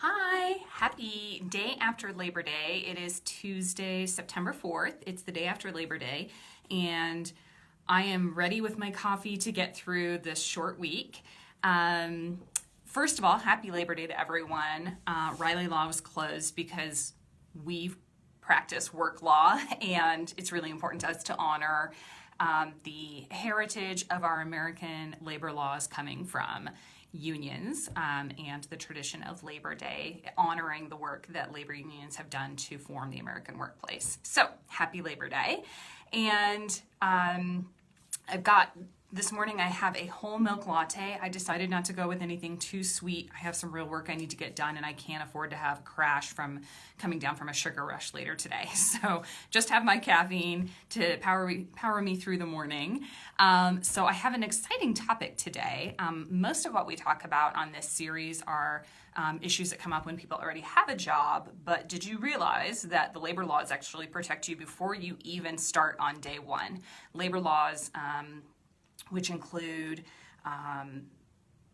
Hi, happy day after Labor Day. It is Tuesday, September 4th. It's the day after Labor Day, and I am ready with my coffee to get through this short week. First of all, happy Labor Day to everyone. Riley Law was closed because we practice work law, and it's really important to us to honor the heritage of our American labor laws coming from unions and the tradition of Labor Day, honoring the work that labor unions have done to form the American workplace. So, happy Labor Day. And I've got this morning I have a whole milk latte. I decided not to go with anything too sweet. I have some real work I need to get done, and I can't afford to have a crash from coming down from a sugar rush later today. So just have my caffeine to power me through the morning. So I have an exciting topic today. Most of what we talk about on this series are issues that come up when people already have a job, but did you realize that the labor laws actually protect you before you even start on day one? Labor laws, which include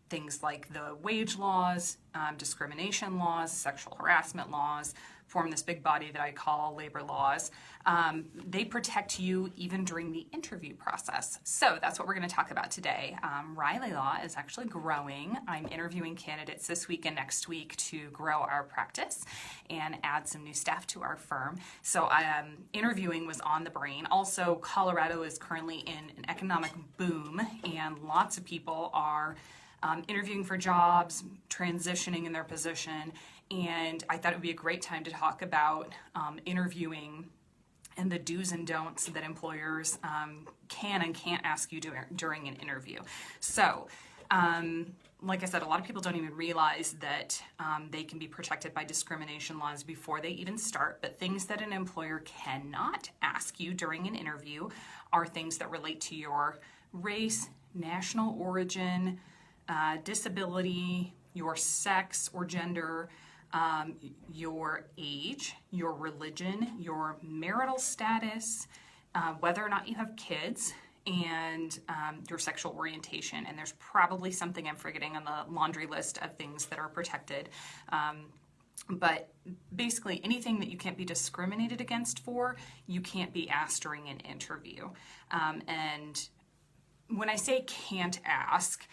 things like the wage laws, discrimination laws, sexual harassment laws, form this big body that I call labor laws. They protect you even during the interview process. So that's what we're going to talk about today. Riley Law is actually growing. I'm interviewing candidates this week and next week to grow our practice and add some new staff to our firm. So interviewing was on the brain. Also, Colorado is currently in an economic boom, and lots of people are interviewing for jobs, transitioning in their position, and I thought it would be a great time to talk about interviewing and the do's and don'ts that employers can and can't ask you during an interview. So, like I said, a lot of people don't even realize that they can be protected by discrimination laws before they even start, but things that an employer cannot ask you during an interview are things that relate to your race, national origin, disability, your sex or gender, your age, your religion, your marital status, whether or not you have kids, and your sexual orientation. And there's probably something I'm forgetting on the laundry list of things that are protected. But basically anything that you can't be discriminated against for, you can't be asked during an interview. And when I say can't ask,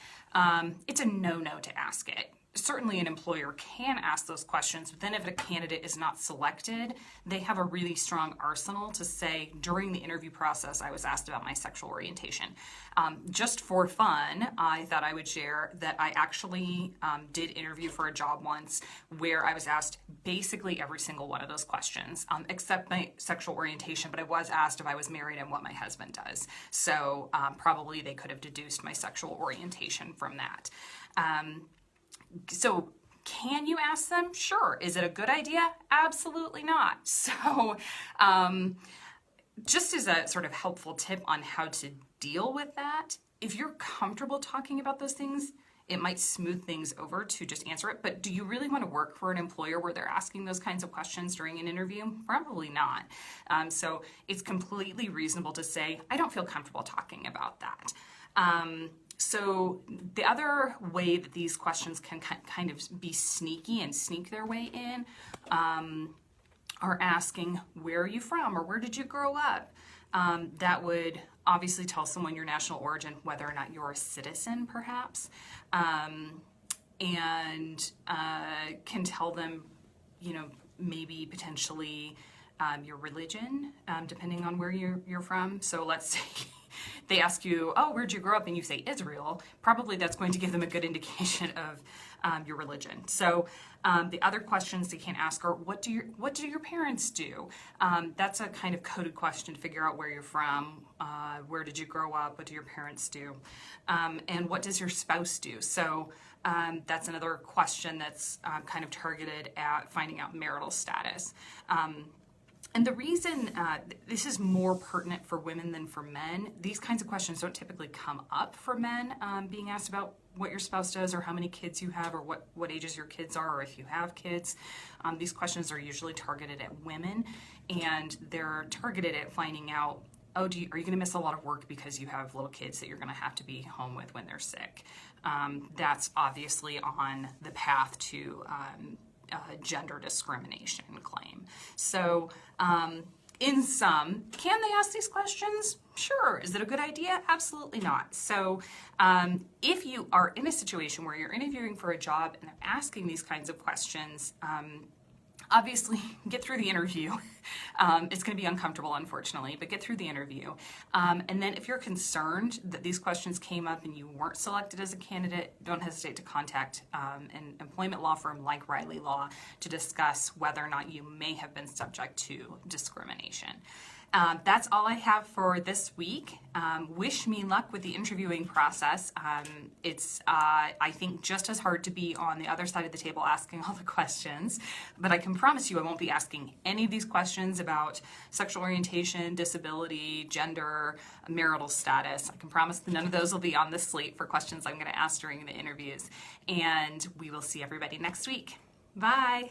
it's a no-no to ask it. Certainly an employer can ask those questions, but then if a candidate is not selected, they have a really strong arsenal to say, during the interview process, I was asked about my sexual orientation. Just for fun, I thought I would share that I actually did interview for a job once where I was asked basically every single one of those questions, except my sexual orientation, but I was asked if I was married and what my husband does. So probably they could have deduced my sexual orientation from that. So can you ask them? Sure. Is it a good idea? Absolutely not. So just as a sort of helpful tip on how to deal with that, if you're comfortable talking about those things, it might smooth things over to just answer it. But do you really want to work for an employer where they're asking those kinds of questions during an interview? Probably not. So it's completely reasonable to say, I don't feel comfortable talking about that. So the other way that these questions can kind of be sneaky and sneak their way in are asking, where are you from, or where did you grow up? That would obviously tell someone your national origin, whether or not you're a citizen, perhaps, and can tell them, maybe potentially your religion, depending on where you're from. So let's say they ask you, oh, where'd you grow up? And you say Israel. Probably that's going to give them a good indication of your religion. So the other questions they can ask are, what do your parents do? That's a kind of coded question to figure out where you're from, where did you grow up, what do your parents do, and what does your spouse do? So that's another question that's kind of targeted at finding out marital status. And the reason this is more pertinent for women than for men, these kinds of questions don't typically come up for men being asked about what your spouse does or how many kids you have or what ages your kids are or if you have kids. These questions are usually targeted at women, and they're targeted at finding out, are you going to miss a lot of work because you have little kids that you're going to have to be home with when they're sick? That's obviously on the path to gender discrimination claim. So in sum, can they ask these questions? Sure. Is it a good idea? Absolutely not. So if you are in a situation where you're interviewing for a job and they're asking these kinds of questions, obviously, get through the interview. It's going to be uncomfortable, unfortunately, but get through the interview. And then if you're concerned that these questions came up and you weren't selected as a candidate, don't hesitate to contact an employment law firm like Riley Law to discuss whether or not you may have been subject to discrimination. That's all I have for this week. Wish me luck with the interviewing process. It's, I think, just as hard to be on the other side of the table asking all the questions, but I can promise you I won't be asking any of these questions about sexual orientation, disability, gender, marital status. I can promise that none of those will be on the slate for questions I'm going to ask during the interviews, and we will see everybody next week. Bye.